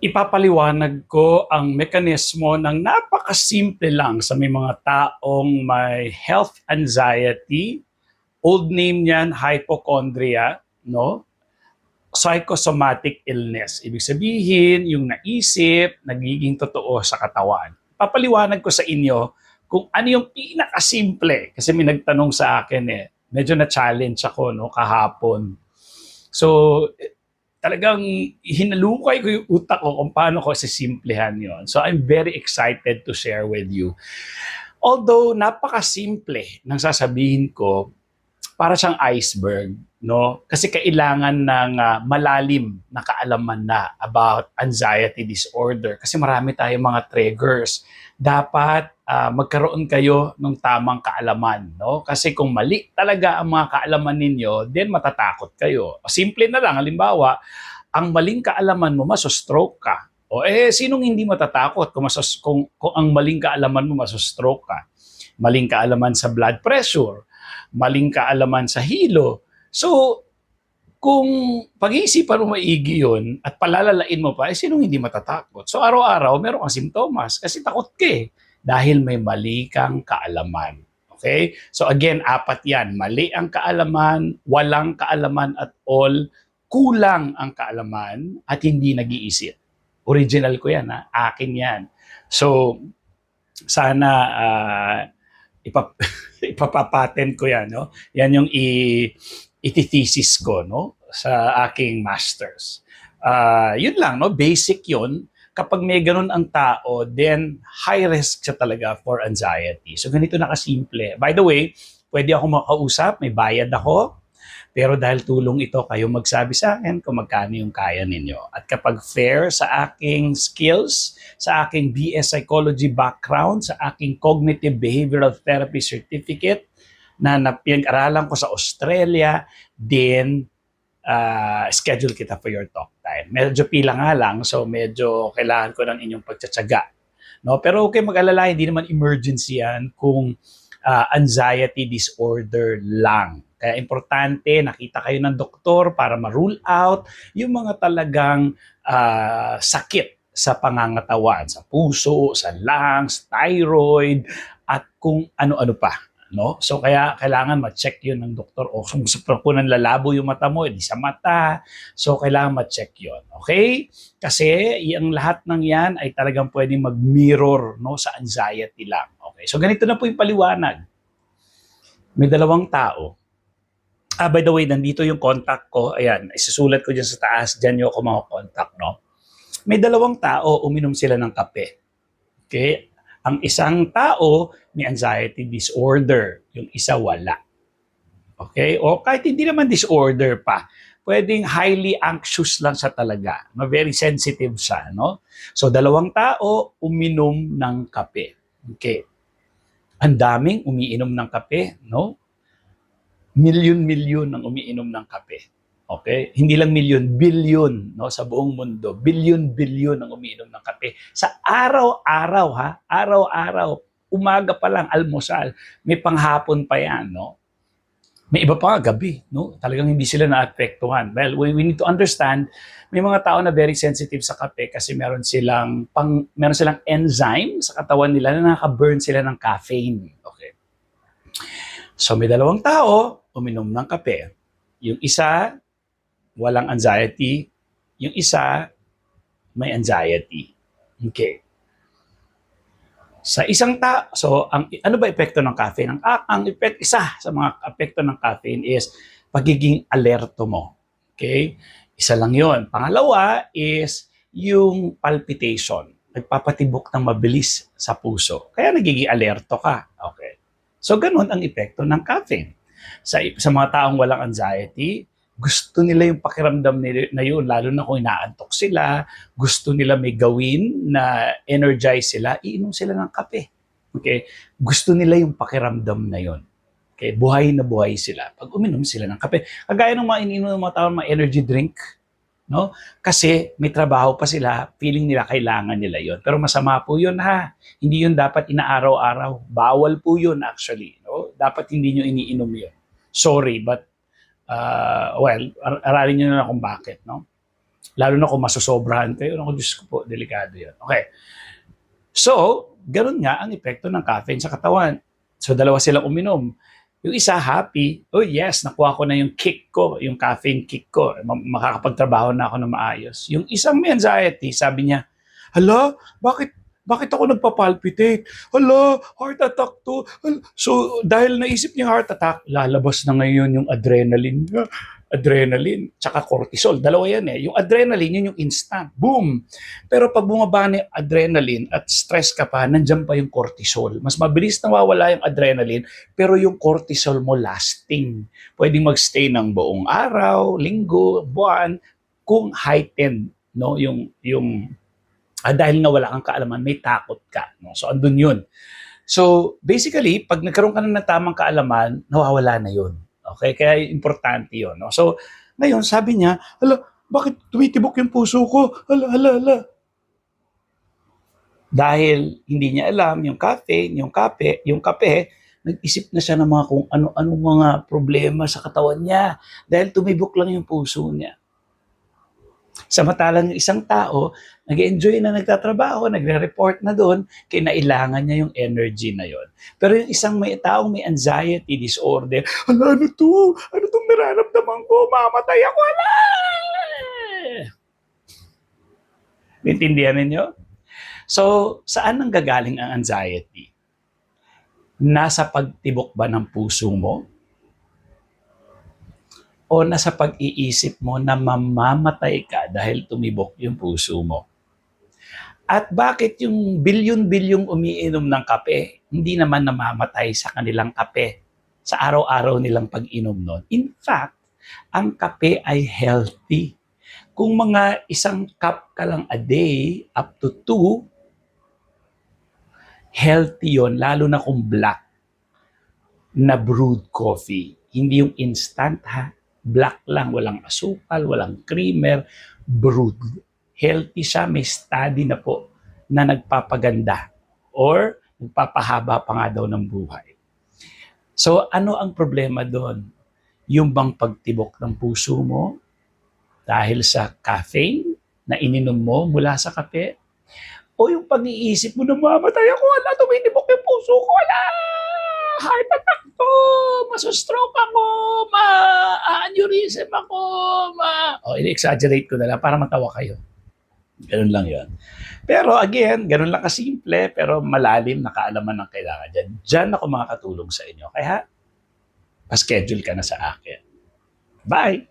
Ipapaliwanag ko ang mekanismo ng napakasimple lang sa may mga taong may health anxiety. Old name niyan, hypochondria, no? Psychosomatic illness. Ibig sabihin, yung naisip, nagiging totoo sa katawan. Papaliwanag ko sa inyo kung ano yung pinakasimple. Kasi may nagtanong sa akin medyo na-challenge ako no, kahapon. So, talagang hinalukay ko yung utak ko kung paano ko sisimplehan yon. So I'm very excited to share with you. Although napakasimple ng sasabihin ko, para siyang iceberg, no? Kasi kailangan ng malalim na kaalaman na about anxiety disorder kasi marami tayong mga triggers. Dapat magkaroon kayo ng tamang kaalaman, no? Kasi kung mali talaga ang mga kaalaman ninyo, then matatakot kayo. Simple na lang, halimbawa, ang maling kaalaman mo, maso-stroke ka. O sinong hindi matatakot kung ang maling kaalaman mo, maso-stroke ka? Maling kaalaman sa blood pressure, maling kaalaman sa hilo. So, kung pag-iisipan mo maigi yun at palalalain mo pa, sinong hindi matatakot? So, araw-araw, meron kang simptomas kasi takot ka dahil may mali kang kaalaman. Okay? So again, apat yan. Mali ang kaalaman, walang kaalaman at all, kulang ang kaalaman at hindi nag-iisip. Original ko yan, ha? Akin yan. So, sana ipapapatent ko yan, no? Yan yung itithesis ko, no? Sa aking masters. Yun lang, no? Basic yun. Kapag may ganun ang tao, then high risk siya talaga for anxiety. So ganito na kasimple. By the way, pwede ako makausap, may bayad ako, pero dahil tulong ito, kayo magsabi sa akin kung magkano yung kaya ninyo. At kapag fair sa aking skills, sa aking BS Psychology background, sa aking Cognitive Behavioral Therapy Certificate na pinag-aralan ko sa Australia, then schedule kita for your talk time. Medyo pila nga lang, so medyo kailangan ko ng inyong pagtsatsaga. No? Pero okay mag-alala, hindi naman emergency yan kung anxiety disorder lang. Kaya importante, nakita kayo ng doktor para ma-rule out yung mga talagang sakit sa pangangatawan, sa puso, sa lungs, thyroid, at kung ano-ano pa. No? So kaya kailangan ma-check yun ng doktor. O kung lalabo yung mata mo, hindi sa mata. So kailangan ma-check yun. Okay? Kasi yung lahat ng yan ay talagang pwedeng mag-mirror no, sa anxiety lang. Okay? So ganito na po yung paliwanag. May dalawang tao. By the way, nandito yung contact ko. Ayan, isusulat ko dyan sa taas. Dyan yung ako mga contact, no? May dalawang tao, uminom sila ng kape. Okay? Ang isang tao, may anxiety disorder. Yung isa, wala. Okay? O kahit hindi naman disorder pa, pwedeng highly anxious lang siya talaga. Very sensitive siya, no? So, dalawang tao, uminom ng kape. Okay. Ang daming umiinom ng kape, no? Milyon-milyon ang umiinom ng kape. Okay? Hindi lang milyon, bilyon no, sa buong mundo. Bilyon-bilyon ang umiinom ng kape. Sa araw-araw, ha? Araw-araw. Umaga pa lang, almusal. May panghapon pa yan, no? May iba pa nga gabi, no? Talagang hindi sila naapektuhan. Well, we need to understand, may mga tao na very sensitive sa kape kasi meron silang enzyme sa katawan nila na nakaka-burn sila ng caffeine. Okay. So may dalawang tao, uminom ng kape. Yung isa, walang anxiety. Yung isa, may anxiety. Okay. Sa isang tao, so ano ba epekto ng caffeine? Isa sa mga epekto ng caffeine is pagiging alerto mo. Okay? Isa lang yon. Pangalawa is yung palpitation. Nagpapatibok ng mabilis sa puso. Kaya nagiging alerto ka. Okay. So, ganun ang epekto ng caffeine. Sa mga taong walang anxiety, gusto nila yung pakiramdam na yun, lalo na kung inaantok sila, gusto nila may gawin na energize sila, iinom sila ng kape. Okay? Gusto nila yung pakiramdam na yun. Okay? Buhay na buhay sila pag uminom sila ng kape. Kagaya ng mga iniinom ng mga tao, mga energy drink, no? Kasi may trabaho pa sila, feeling nila kailangan nila yon. Pero masama po yun ha. Hindi yun dapat inaaraw-araw. Bawal po yun actually. No? Dapat hindi nyo iniinom yun. Sorry, but well, aralin nyo na kung bakit. No? Lalo na kung masosobrahan kayo. Naku, Diyos ko po, delikado yan. Okay. So, ganun nga ang epekto ng caffeine sa katawan. So, dalawa silang uminom. Yung isa happy, oh yes, nakuha ko na yung kick ko, yung caffeine kick ko, makakapagtrabaho na ako na maayos. Yung isang may anxiety, sabi niya, hala, bakit ako nagpapalpitate? Hala, heart attack to. Hala. So, dahil naisip niya heart attack, lalabas na ngayon yung adrenaline. Adrenaline, tsaka cortisol. Dalawa yan eh. Yung adrenaline, yun yung instant. Boom! Pero pag bumaba na yung adrenaline at stress ka pa, nandyan pa yung cortisol. Mas mabilis nawawala yung adrenaline, pero yung cortisol mo lasting. Pwedeng magstay ng buong araw, linggo, buwan, kung heightened, no? Dahil nga wala kang kaalaman, may takot ka. No? So, andun yun. So, basically, pag nagkaroon ka na ng tamang kaalaman, nawawala na yun. Okay? Kaya importante yun. No? So, ngayon, sabi niya, hala, bakit tumitibok yung puso ko? Hala. Dahil hindi niya alam yung caffeine, yung kape, nag-isip na siya ng mga kung ano mga problema sa katawan niya. Dahil tumibok lang yung puso niya. Samantalang isang tao, nag-enjoy na nagtatrabaho, nagre-report na doon, kinailangan niya yung energy na yon. Pero yung isang taong may anxiety disorder, hala, ano to? Ano tong nararamdaman ko? Mamatay ako, hala! Intindihan ninyo? So, saan nanggagaling ang anxiety? Nasa pagtibok ba ng puso mo? O nasa pag-iisip mo na mamamatay ka dahil tumibok yung puso mo? At bakit yung bilyon-bilyong umiinom ng kape, hindi naman namamatay sa kanilang kape, sa araw-araw nilang pag-inom nun? In fact, ang kape ay healthy. Kung mga isang cup ka lang a day, up to 2, healthy yon, lalo na kung black na brewed coffee. Hindi yung instant ha, black lang, walang asukal, walang creamer, brewed. Healthy siya, may study na po na nagpapaganda or nagpapahaba pa nga daw ng buhay. So ano ang problema doon? Yung bang pagtibok ng puso mo dahil sa caffeine na ininom mo mula sa kape? O yung pag-iisip mo na mamatay ako, wala, tumitibok yung puso ko, wala! Heart attack to, masostroke ako, ma-aneurysm ako, in-exaggerate ko na lang para matawa kayo. Ganun lang yon. Pero again, ganun lang kasimple, pero malalim na kaalaman ng kailangan dyan. Diyan ako makakatulong sa inyo. Kaya, pa-schedule ka na sa akin. Bye!